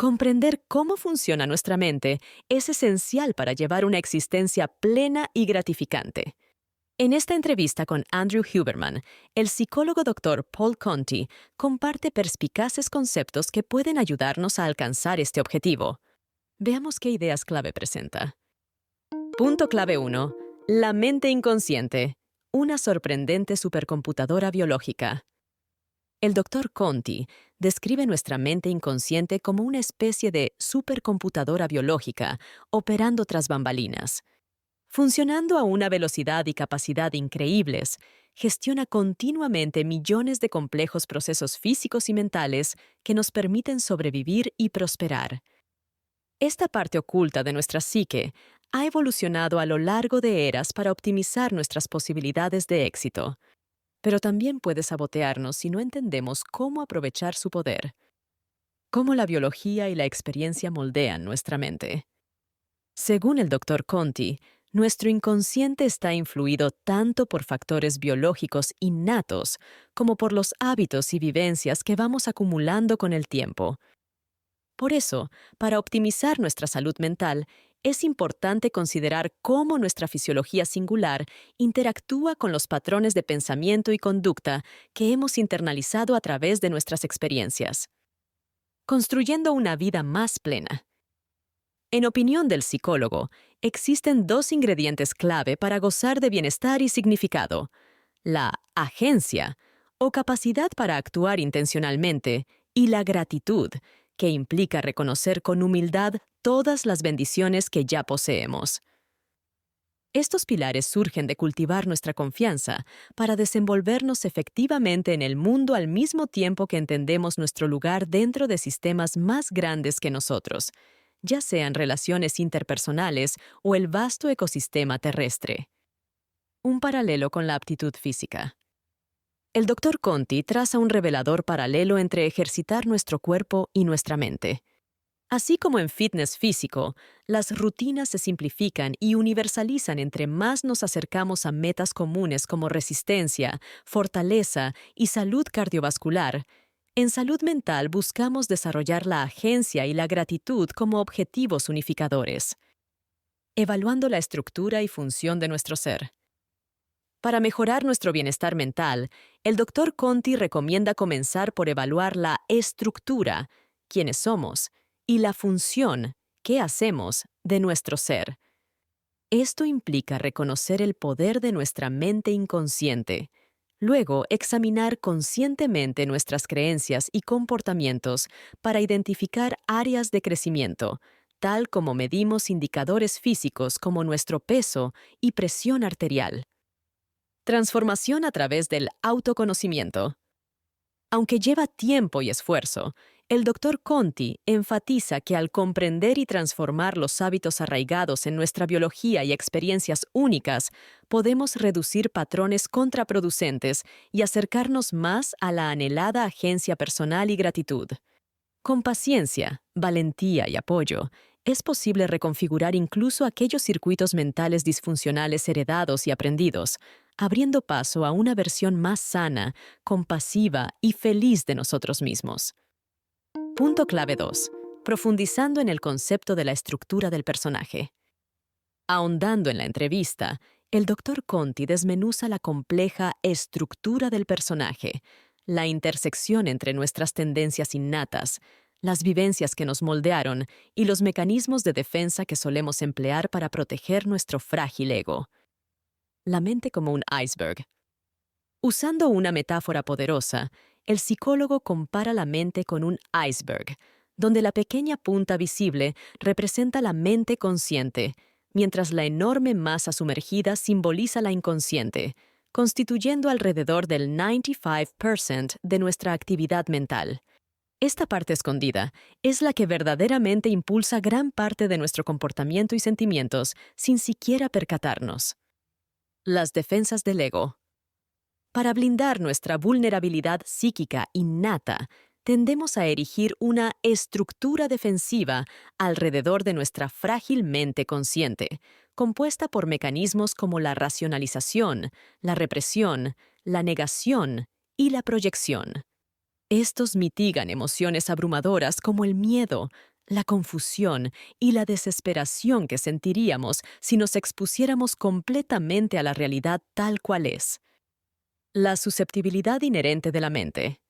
Comprender cómo funciona nuestra mente es esencial para llevar una existencia plena y gratificante. En esta entrevista con Andrew Huberman, el psicólogo Dr. Paul Conti comparte perspicaces conceptos que pueden ayudarnos a alcanzar este objetivo. Veamos qué ideas clave presenta. Punto clave 1. La mente inconsciente, una sorprendente supercomputadora biológica. El Dr. Conti describe nuestra mente inconsciente como una especie de supercomputadora biológica operando tras bambalinas. Funcionando a una velocidad y capacidad increíbles, gestiona continuamente millones de complejos procesos físicos y mentales que nos permiten sobrevivir y prosperar. Esta parte oculta de nuestra psique ha evolucionado a lo largo de eras para optimizar nuestras posibilidades de éxito, pero también puede sabotearnos si no entendemos cómo aprovechar su poder. Cómo la biología y la experiencia moldean nuestra mente. Según el Dr. Conti, nuestro inconsciente está influido tanto por factores biológicos innatos como por los hábitos y vivencias que vamos acumulando con el tiempo. Por eso, para optimizar nuestra salud mental, es importante considerar cómo nuestra fisiología singular interactúa con los patrones de pensamiento y conducta que hemos internalizado a través de nuestras experiencias. Construyendo una vida más plena. En opinión del psicólogo, existen dos ingredientes clave para gozar de bienestar y significado: la agencia, o capacidad para actuar intencionalmente, y la gratitud, que implica reconocer con humildad todas las bendiciones que ya poseemos. Estos pilares surgen de cultivar nuestra confianza para desenvolvernos efectivamente en el mundo al mismo tiempo que entendemos nuestro lugar dentro de sistemas más grandes que nosotros, ya sean relaciones interpersonales o el vasto ecosistema terrestre. Un paralelo con la aptitud física. El Dr. Conti traza un revelador paralelo entre ejercitar nuestro cuerpo y nuestra mente. Así como en fitness físico, las rutinas se simplifican y universalizan entre más nos acercamos a metas comunes como resistencia, fortaleza y salud cardiovascular. En salud mental buscamos desarrollar la agencia y la gratitud como objetivos unificadores, evaluando la estructura y función de nuestro ser. Para mejorar nuestro bienestar mental, el Dr. Conti recomienda comenzar por evaluar la estructura, quiénes somos, y la función, qué hacemos, de nuestro ser. Esto implica reconocer el poder de nuestra mente inconsciente. Luego, examinar conscientemente nuestras creencias y comportamientos para identificar áreas de crecimiento, tal como medimos indicadores físicos como nuestro peso y presión arterial. Transformación a través del autoconocimiento. Aunque lleva tiempo y esfuerzo, el Dr. Conti enfatiza que al comprender y transformar los hábitos arraigados en nuestra biología y experiencias únicas, podemos reducir patrones contraproducentes y acercarnos más a la anhelada agencia personal y gratitud. Con paciencia, valentía y apoyo, es posible reconfigurar incluso aquellos circuitos mentales disfuncionales heredados y aprendidos, abriendo paso a una versión más sana, compasiva y feliz de nosotros mismos. Punto clave 2. Profundizando en el concepto de la estructura del personaje. Ahondando en la entrevista, el Dr. Conti desmenuza la compleja estructura del personaje, la intersección entre nuestras tendencias innatas, las vivencias que nos moldearon y los mecanismos de defensa que solemos emplear para proteger nuestro frágil ego. La mente como un iceberg. Usando una metáfora poderosa, el psicólogo compara la mente con un iceberg, donde la pequeña punta visible representa la mente consciente, mientras la enorme masa sumergida simboliza la inconsciente, constituyendo alrededor del 95% de nuestra actividad mental. Esta parte escondida es la que verdaderamente impulsa gran parte de nuestro comportamiento y sentimientos sin siquiera percatarnos. Las defensas del ego. Para blindar nuestra vulnerabilidad psíquica innata, tendemos a erigir una estructura defensiva alrededor de nuestra frágil mente consciente, compuesta por mecanismos como la racionalización, la represión, la negación y la proyección. Estos mitigan emociones abrumadoras como el miedo, la confusión y la desesperación que sentiríamos si nos expusiéramos completamente a la realidad tal cual es. La susceptibilidad inherente de la mente.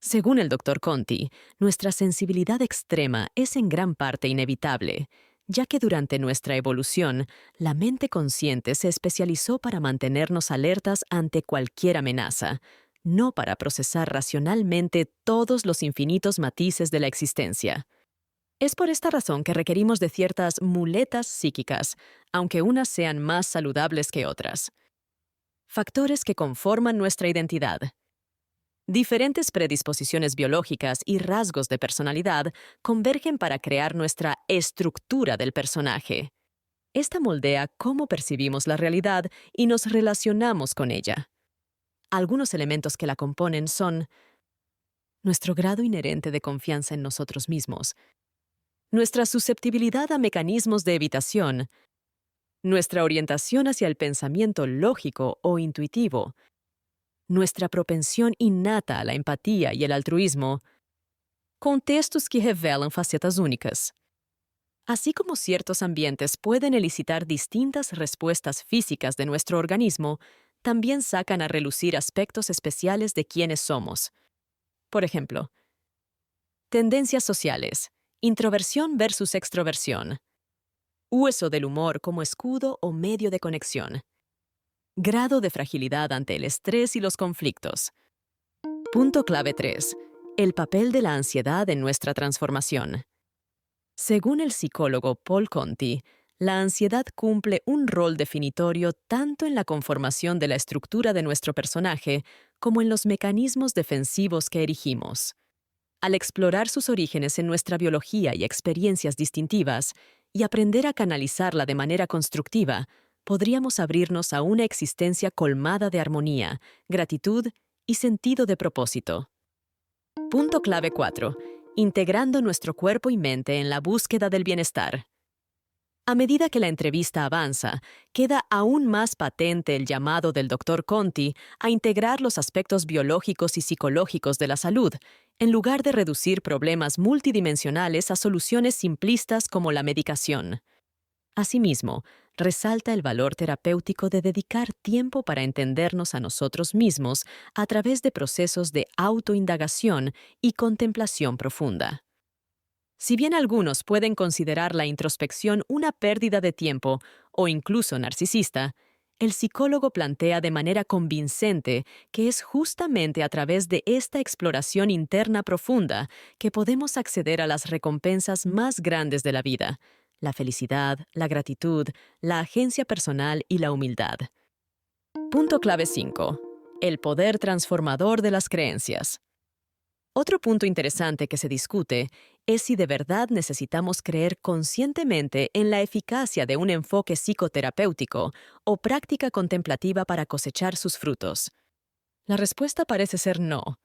Según el Dr. Conti, nuestra sensibilidad extrema es en gran parte inevitable, ya que durante nuestra evolución, la mente consciente se especializó para mantenernos alertas ante cualquier amenaza, no para procesar racionalmente todos los infinitos matices de la existencia. Es por esta razón que requerimos de ciertas muletas psíquicas, aunque unas sean más saludables que otras. Factores que conforman nuestra identidad. Diferentes predisposiciones biológicas y rasgos de personalidad convergen para crear nuestra estructura del personaje. Esta moldea cómo percibimos la realidad y nos relacionamos con ella. Algunos elementos que la componen son nuestro grado inherente de confianza en nosotros mismos, nuestra susceptibilidad a mecanismos de evitación, nuestra orientación hacia el pensamiento lógico o intuitivo, nuestra propensión innata a la empatía y el altruismo, contextos que revelan facetas únicas. Así como ciertos ambientes pueden elicitar distintas respuestas físicas de nuestro organismo, también sacan a relucir aspectos especiales de quiénes somos. Por ejemplo, tendencias sociales, introversión versus extroversión, uso del humor como escudo o medio de conexión, grado de fragilidad ante el estrés y los conflictos. Punto clave 3. El papel de la ansiedad en nuestra transformación. Según el psicólogo Paul Conti, la ansiedad cumple un rol definitorio tanto en la conformación de la estructura de nuestro personaje como en los mecanismos defensivos que erigimos. Al explorar sus orígenes en nuestra biología y experiencias distintivas, y aprender a canalizarla de manera constructiva, podríamos abrirnos a una existencia colmada de armonía, gratitud y sentido de propósito. Punto clave 4. Integrando nuestro cuerpo y mente en la búsqueda del bienestar. A medida que la entrevista avanza, queda aún más patente el llamado del Dr. Conti a integrar los aspectos biológicos y psicológicos de la salud, en lugar de reducir problemas multidimensionales a soluciones simplistas como la medicación. Asimismo, resalta el valor terapéutico de dedicar tiempo para entendernos a nosotros mismos a través de procesos de autoindagación y contemplación profunda. Si bien algunos pueden considerar la introspección una pérdida de tiempo o incluso narcisista, el psicólogo plantea de manera convincente que es justamente a través de esta exploración interna profunda que podemos acceder a las recompensas más grandes de la vida: la felicidad, la gratitud, la agencia personal y la humildad. Punto clave 5. El poder transformador de las creencias. Otro punto interesante que se discute es si de verdad necesitamos creer conscientemente en la eficacia de un enfoque psicoterapéutico o práctica contemplativa para cosechar sus frutos. La respuesta parece ser no.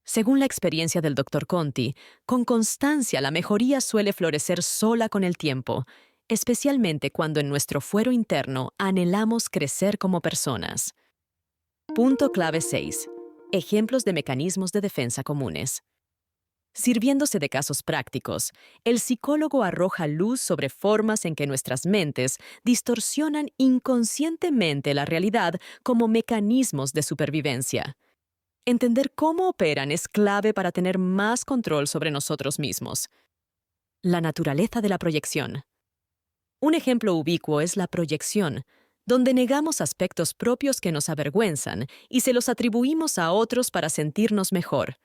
Según la experiencia del Dr. Conti, con constancia la mejoría suele florecer sola con el tiempo, especialmente cuando en nuestro fuero interno anhelamos crecer como personas. Punto clave 6. Ejemplos de mecanismos de defensa comunes. Sirviéndose de casos prácticos, el psicólogo arroja luz sobre formas en que nuestras mentes distorsionan inconscientemente la realidad como mecanismos de supervivencia. Entender cómo operan es clave para tener más control sobre nosotros mismos. La naturaleza de la proyección. Un ejemplo ubicuo es la proyección, donde negamos aspectos propios que nos avergüenzan y se los atribuimos a otros para sentirnos mejor.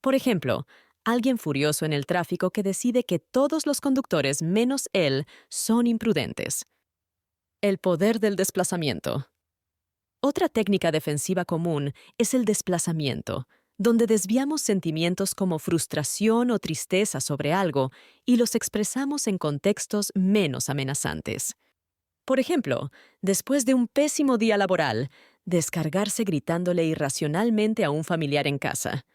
Por ejemplo, alguien furioso en el tráfico que decide que todos los conductores menos él son imprudentes. El poder del desplazamiento. Otra técnica defensiva común es el desplazamiento, donde desviamos sentimientos como frustración o tristeza sobre algo y los expresamos en contextos menos amenazantes. Por ejemplo, después de un pésimo día laboral, descargarse gritándole irracionalmente a un familiar en casa.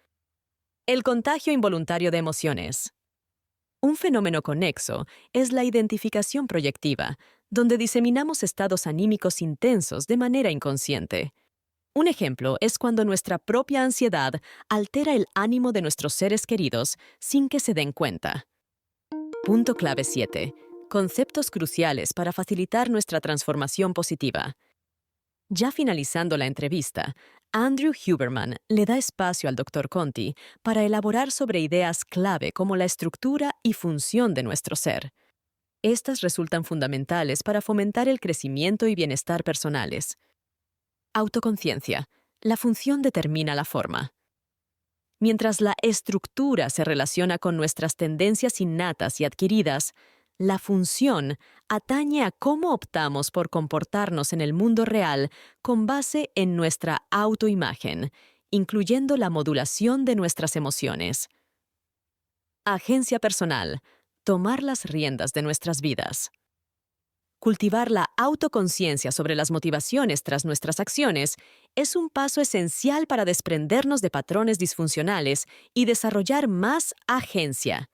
El contagio involuntario de emociones. Un fenómeno conexo es la identificación proyectiva, donde diseminamos estados anímicos intensos de manera inconsciente. Un ejemplo es cuando nuestra propia ansiedad altera el ánimo de nuestros seres queridos sin que se den cuenta. Punto clave 7. Conceptos cruciales para facilitar nuestra transformación positiva. Ya finalizando la entrevista, Andrew Huberman le da espacio al Dr. Conti para elaborar sobre ideas clave como la estructura y función de nuestro ser. Estas resultan fundamentales para fomentar el crecimiento y bienestar personales. Autoconciencia. La función determina la forma. Mientras la estructura se relaciona con nuestras tendencias innatas y adquiridas, la función atañe a cómo optamos por comportarnos en el mundo real con base en nuestra autoimagen, incluyendo la modulación de nuestras emociones. Agencia personal. Tomar las riendas de nuestras vidas. Cultivar la autoconciencia sobre las motivaciones tras nuestras acciones es un paso esencial para desprendernos de patrones disfuncionales y desarrollar más agencia.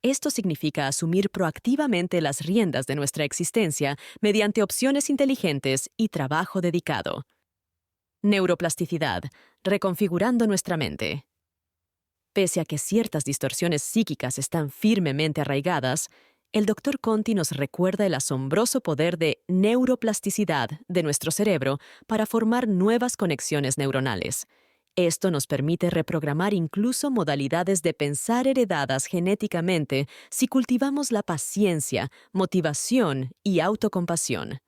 Esto significa asumir proactivamente las riendas de nuestra existencia mediante opciones inteligentes y trabajo dedicado. Neuroplasticidad, reconfigurando nuestra mente. Pese a que ciertas distorsiones psíquicas están firmemente arraigadas, el Dr. Conti nos recuerda el asombroso poder de neuroplasticidad de nuestro cerebro para formar nuevas conexiones neuronales. Esto nos permite reprogramar incluso modalidades de pensar heredadas genéticamente si cultivamos la paciencia, motivación y autocompasión.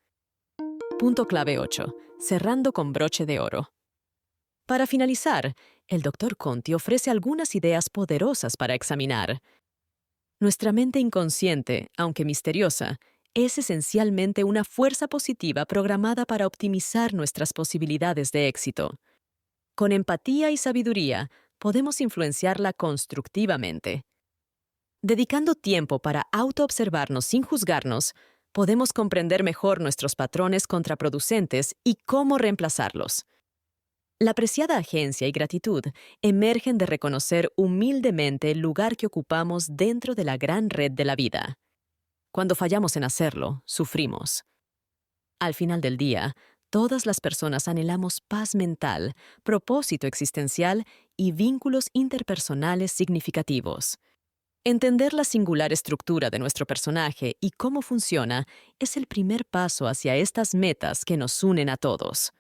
Punto clave 8. Cerrando con broche de oro. Para finalizar, el Dr. Conti ofrece algunas ideas poderosas para examinar. Nuestra mente inconsciente, aunque misteriosa, es esencialmente una fuerza positiva programada para optimizar nuestras posibilidades de éxito. Con empatía y sabiduría, podemos influenciarla constructivamente. Dedicando tiempo para autoobservarnos sin juzgarnos, podemos comprender mejor nuestros patrones contraproducentes y cómo reemplazarlos. La apreciada agencia y gratitud emergen de reconocer humildemente el lugar que ocupamos dentro de la gran red de la vida. Cuando fallamos en hacerlo, sufrimos. Al final del día, todas las personas anhelamos paz mental, propósito existencial y vínculos interpersonales significativos. Entender la singular estructura de nuestro personaje y cómo funciona es el primer paso hacia estas metas que nos unen a todos.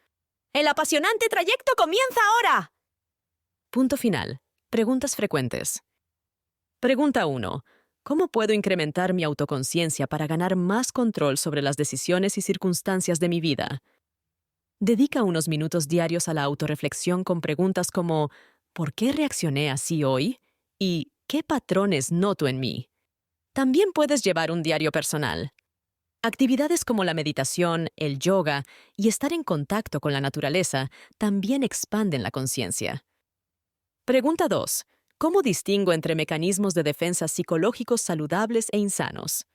¡El apasionante trayecto comienza ahora! Punto final. Preguntas frecuentes. Pregunta 1. ¿Cómo puedo incrementar mi autoconciencia para ganar más control sobre las decisiones y circunstancias de mi vida? Dedica unos minutos diarios a la autorreflexión con preguntas como ¿por qué reaccioné así hoy? Y ¿qué patrones noto en mí? También puedes llevar un diario personal. Actividades como la meditación, el yoga y estar en contacto con la naturaleza también expanden la conciencia. Pregunta 2. ¿Cómo distingo entre mecanismos de defensa psicológicos saludables e insanos?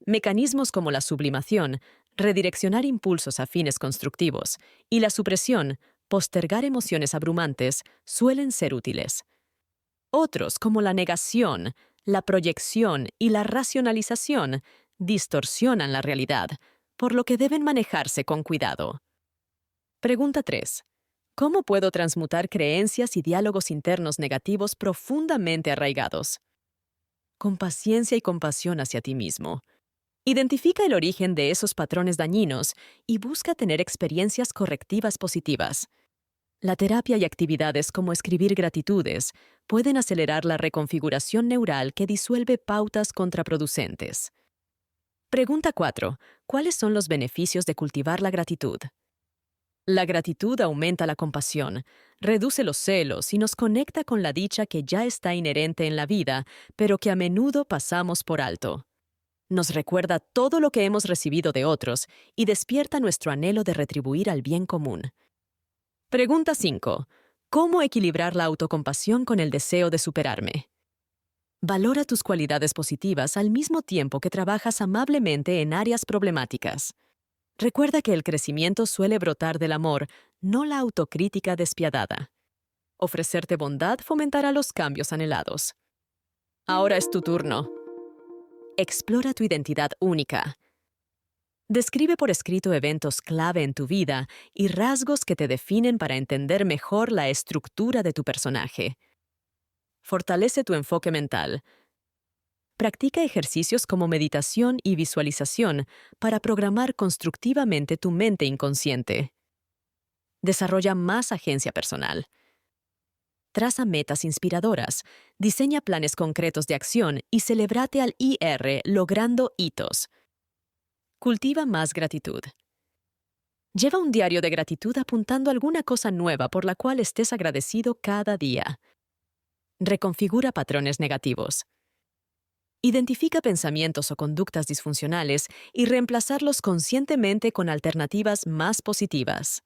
Mecanismos como la sublimación, redireccionar impulsos a fines constructivos, y la supresión, postergar emociones abrumantes, suelen ser útiles. Otros, como la negación, la proyección y la racionalización, distorsionan la realidad, por lo que deben manejarse con cuidado. Pregunta 3. ¿Cómo puedo transmutar creencias y diálogos internos negativos profundamente arraigados? Con paciencia y compasión hacia ti mismo. Identifica el origen de esos patrones dañinos y busca tener experiencias correctivas positivas. La terapia y actividades como escribir gratitudes pueden acelerar la reconfiguración neural que disuelve pautas contraproducentes. Pregunta 4. ¿Cuáles son los beneficios de cultivar la gratitud? La gratitud aumenta la compasión, reduce los celos y nos conecta con la dicha que ya está inherente en la vida, pero que a menudo pasamos por alto. Nos recuerda todo lo que hemos recibido de otros y despierta nuestro anhelo de retribuir al bien común. Pregunta 5. ¿Cómo equilibrar la autocompasión con el deseo de superarme? Valora tus cualidades positivas al mismo tiempo que trabajas amablemente en áreas problemáticas. Recuerda que el crecimiento suele brotar del amor, no la autocrítica despiadada. Ofrecerte bondad fomentará los cambios anhelados. Ahora es tu turno. Explora tu identidad única. Describe por escrito eventos clave en tu vida y rasgos que te definen para entender mejor la estructura de tu personaje. Fortalece tu enfoque mental. Practica ejercicios como meditación y visualización para programar constructivamente tu mente inconsciente. Desarrolla más agencia personal. Traza metas inspiradoras, diseña planes concretos de acción y celébrate al IR logrando hitos. Cultiva más gratitud. Lleva un diario de gratitud apuntando alguna cosa nueva por la cual estés agradecido cada día. Reconfigura patrones negativos. Identifica pensamientos o conductas disfuncionales y reemplazarlos conscientemente con alternativas más positivas.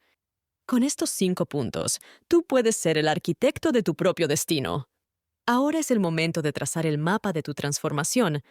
Con estos 5 puntos, tú puedes ser el arquitecto de tu propio destino. Ahora es el momento de trazar el mapa de tu transformación